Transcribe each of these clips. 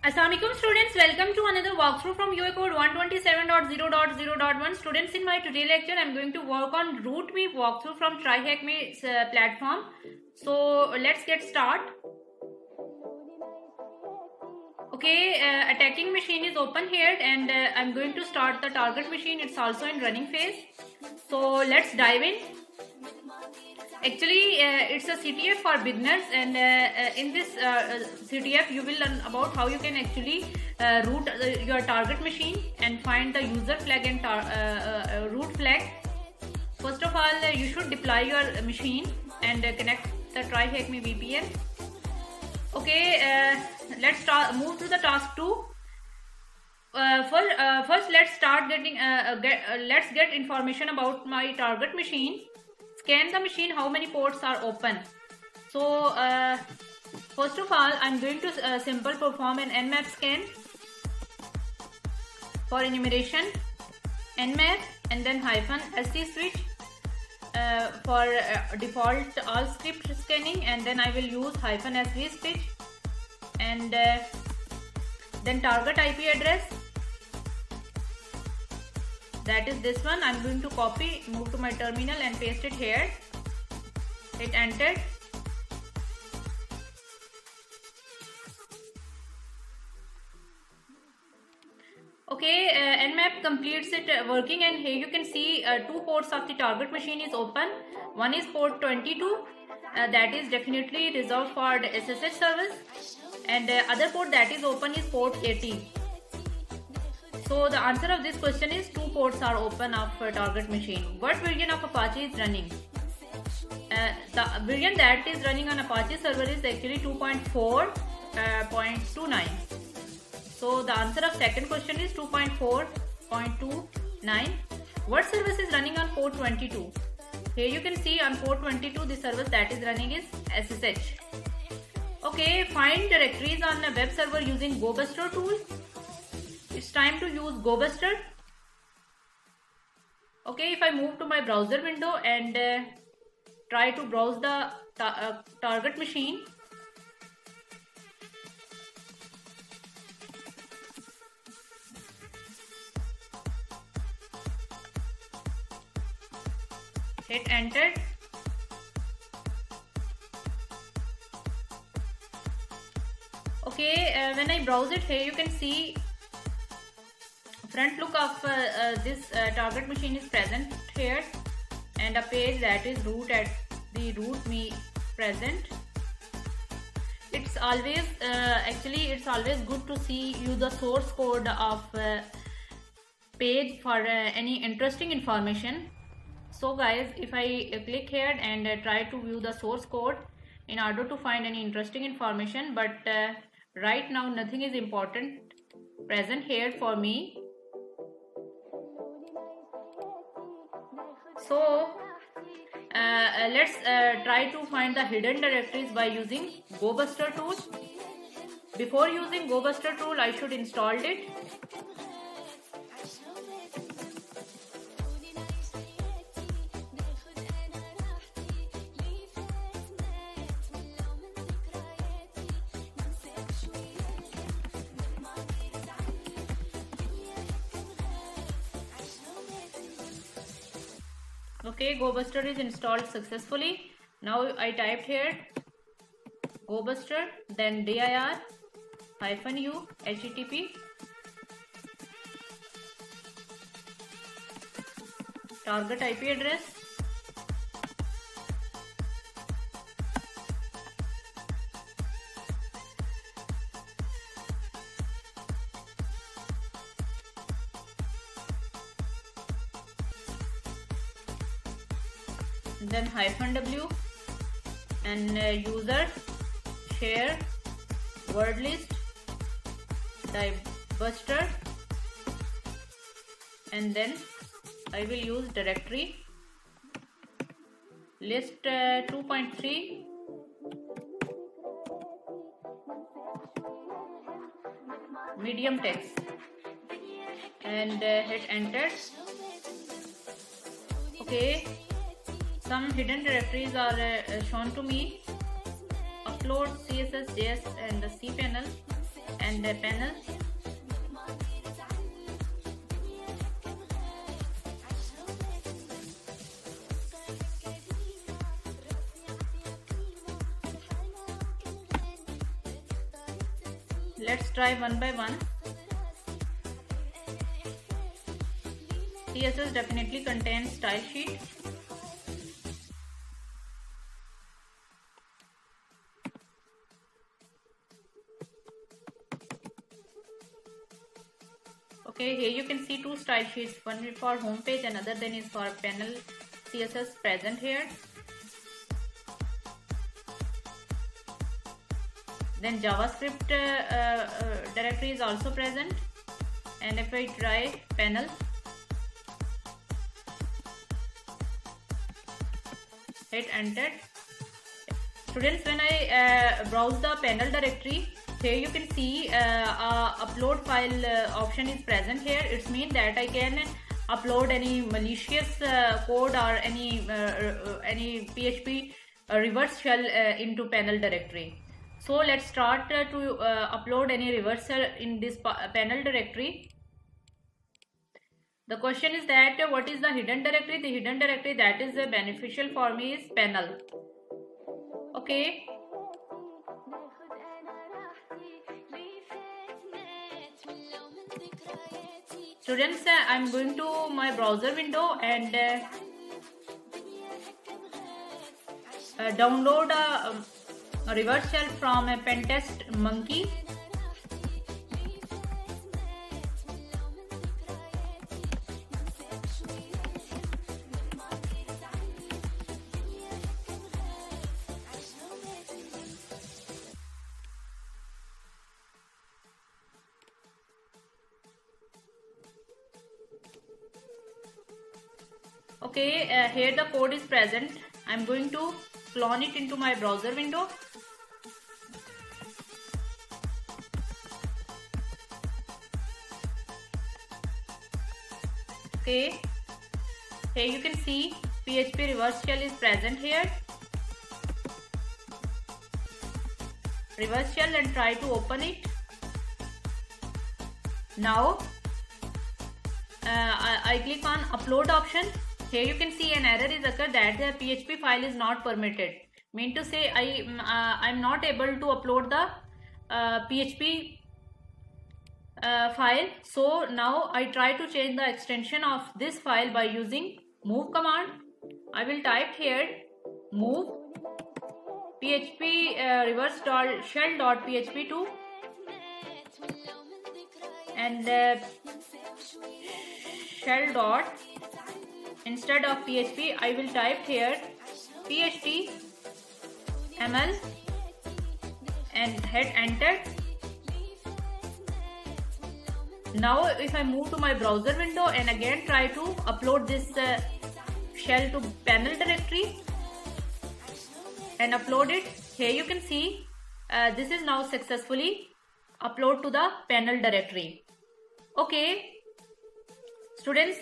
Assalamualaikum students, welcome to another walkthrough from UI code 127.0.0.1. Students, in my today lecture I am going to work on RootMe walkthrough from TryHackMe's platform. So let's get started. Okay, attacking machine is open here and I'm going to start the target machine. It's also in running phase. So let's dive in. Actually, it's a CTF for beginners, and in this CTF you will learn about how you can actually root your target machine and find the user flag and root flag. First of all, you should deploy your machine and connect the TryHackMe VPN. Okay, let's move to the task 2. First, let's let's get information about my target machine. Scan the machine, how many ports are open. So first of all, I'm going to simple perform an nmap scan for enumeration, nmap and then -sc switch for default all script scanning, and then I will use -sv switch, and then target IP address, that is this one. I'm going to copy, move to my terminal and paste it here. Hit enter. Okay, nmap completes it working, and here you can see 2 ports of the target machine is open. One is port 22, that is definitely reserved for the SSH service, and the other port that is open is port 80. So the answer of this question is 2 ports are open of target machine. What version of Apache is running? The version that is running on Apache server is actually 2.4.29. So the answer of second question is 2.4.29. What service is running on port 22? Here you can see on port 22 the service that is running is SSH. Okay, find directories on a web server using GoBuster tool. It's time to use GoBuster. Okay, if I move to my browser window and try to browse the target machine, hit enter. Okay, when I browse it, here you can see front look of this target machine is present here, and a page that is root at the RootMe present. It's always it's always good to see the source code of page for any interesting information. So guys, if I click here and try to view the source code in order to find any interesting information, but right now nothing is important present here for me. So let's try to find the hidden directories by using GoBuster tool. Before using GoBuster tool, I should install it. Okay, GoBuster is installed successfully. Now I typed here GoBuster, then dir -u http target IP address, then -w, and user, share, word list, GoBuster, and then I will use directory list 2.3, medium text, and hit enter. Okay, some hidden directories are shown to me: upload, CSS, JS, and the cPanel. and the panel. Let's try one by one. CSS definitely contains style sheet. Okay, here you can see two style sheets, one is for home page, another then is for panel CSS present here. Then JavaScript directory is also present, and if I try panel, hit enter. Students, when I browse the panel directory, here you can see upload file option is present here. It means that I can upload any malicious code or any PHP reverse shell into panel directory. So let's start to upload any reverse shell in this panel directory. The question is that what is the hidden directory? The hidden directory that is beneficial for me is panel. Okay. Students, I'm going to my browser window and download a reverse shell from a Pentest Monkey. Okay, here the code is present. I'm going to clone it into my browser window. Okay, here you can see PHP reverse shell is present here. Reverse shell and try to open it. Now I click on upload option. Here you can see an error is occurred that the PHP file is not permitted. Mean to say I'm not able to upload the PHP file. So now I try to change the extension of this file by using move command. I will type here move PHP reverse shell.php to and shell dot. Instead of PHP, I will type here PHP ML and hit enter. Now if I move to my browser window and again try to upload this shell to panel directory and upload it, here you can see this is now successfully upload to the panel directory. Okay, students,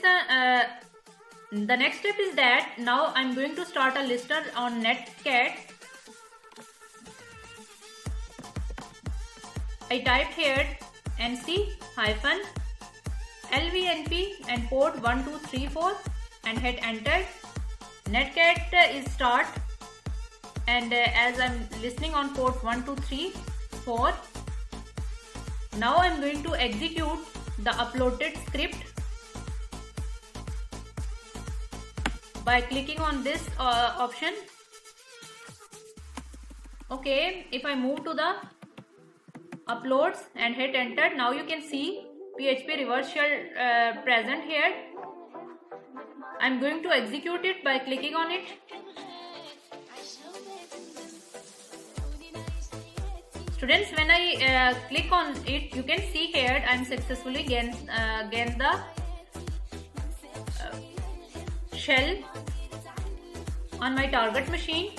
the next step is that now I'm going to start a lister on netcat. I typed here nc-lvnp and port 1234 and hit enter. Netcat is start, and as I'm listening on port 1234, now I'm going to execute the uploaded script by clicking on this option. Okay, if I move to the uploads and hit enter, now you can see PHP reverse shell present here. I'm going to execute it by clicking on it. Students, when I click on it, you can see here I'm successfully gain the shell on my target machine.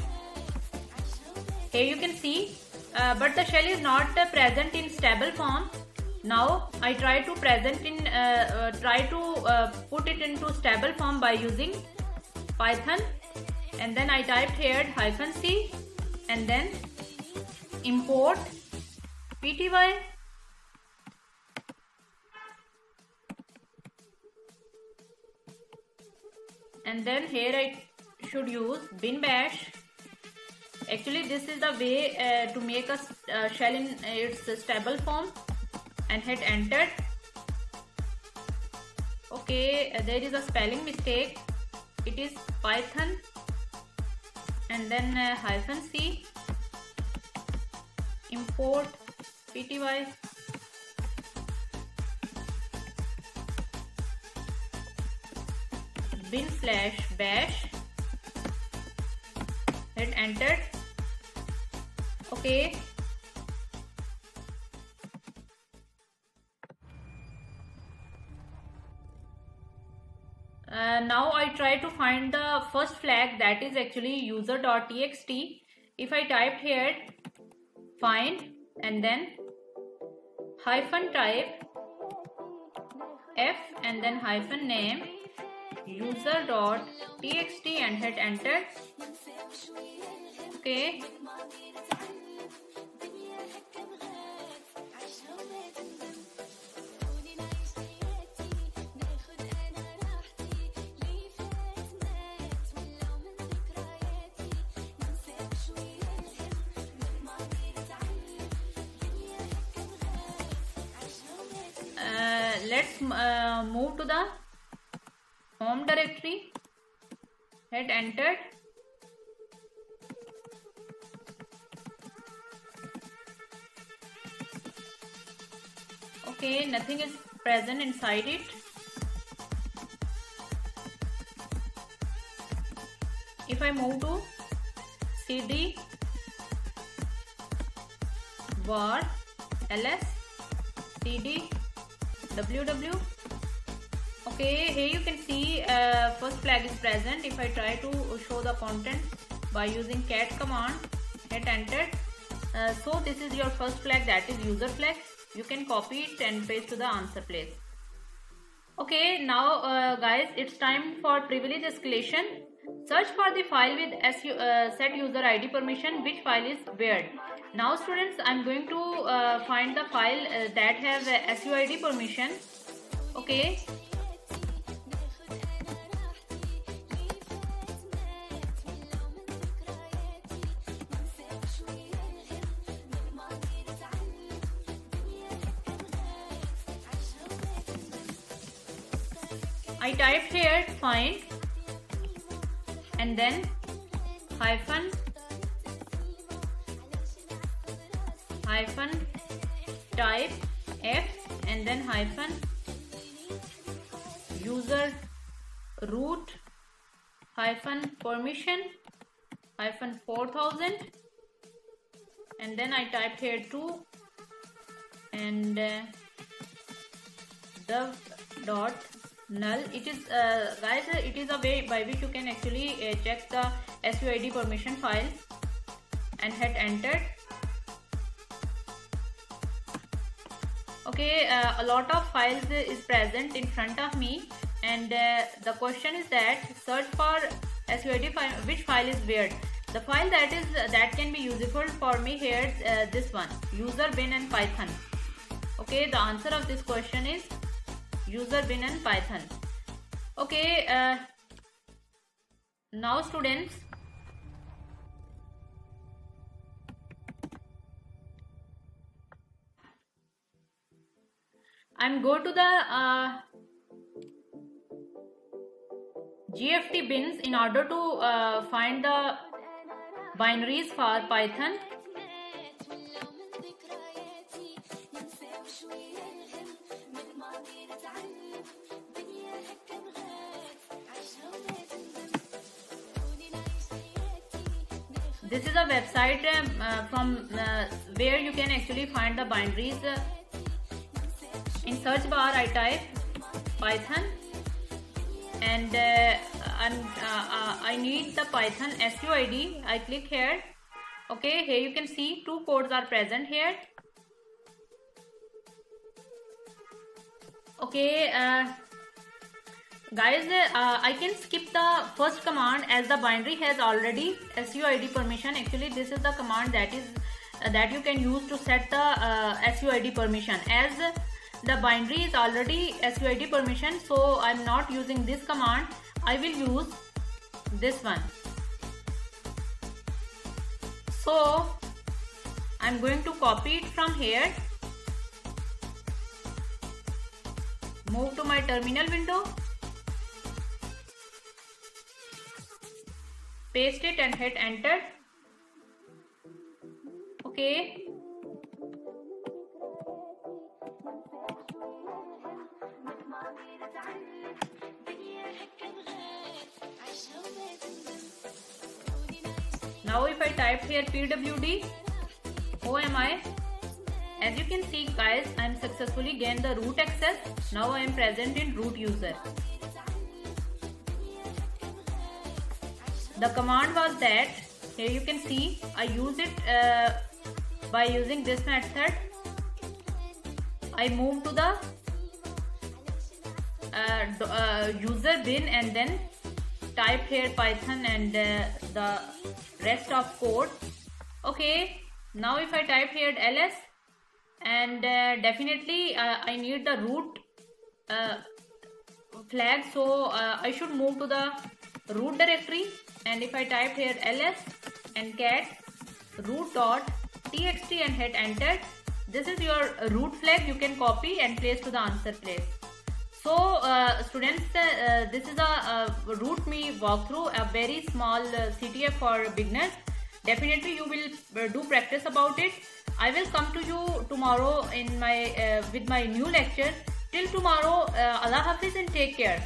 Here you can see, but the shell is not present in stable form. Now I try to put it into stable form by using Python, and then I typed here -c and then import pty and then here I should use bin bash. Actually this is the way to make a shell in its stable form, and hit enter. Okay, there is a spelling mistake. It is Python and then -c, import pty, bin/bash, hit enter. Okay, now I try to find the first flag, that is actually user.txt. If I type here find and then -type f and then -name user.txt and hit enter. Okay, let's move to the home directory, hit enter. Okay, nothing is present inside it. If I move to cd var ls cd ww, okay, here you can see first flag is present. If I try to show the content by using cat command, hit enter. So this is your first flag, that is user flag. You can copy it and paste to the answer place. Okay, now guys, it's time for privilege escalation. Search for the file with set user ID permission, which file is where. Now students, I'm going to find the file that have SUID permission. Okay. I typed here find and then hyphen type f and then hyphen user root hyphen permission hyphen 4000, and then I typed here 2 and the dot null. It is guys, it is a way by which you can actually check the SUID permission file, and hit enter. Okay, a lot of files is present in front of me, and the question is that search for SUID file, which file is where. The file that can be useful for me here, this one, user bin and python. Okay, the answer of this question is user bin and python. Okay, now students, I'm go to the GFT bins in order to find the binaries for Python. This is a website from where you can actually find the binaries. In search bar I type Python and I need the Python SUID. I click here. Okay, here you can see 2 codes are present here. Okay, guys, I can skip the first command as the binary has already SUID permission. Actually, this is the command that you can use to set the SUID permission. As the binary is already SUID permission, so I'm not using this command. I will use this one. So I'm going to copy it from here, move to my terminal window, paste it and hit enter. Okay. Now if I type here pwd, who am I? As you can see guys, I am successfully gained the root access. Now I am present in root user. The command was that, here you can see, I use it by using this method. I move to the user bin and then type here Python and the rest of code. Okay, now if I type here ls, and definitely I need the root flag, so I should move to the root directory, and if I type here ls and cat root.txt and hit enter, this is your root flag. You can copy and place to the answer place. So students, this is a RootMe walkthrough, a very small CTF for beginners. Definitely you will do practice about it. I will come to you tomorrow in my with my new lecture. Till tomorrow, Allah Hafiz and take care.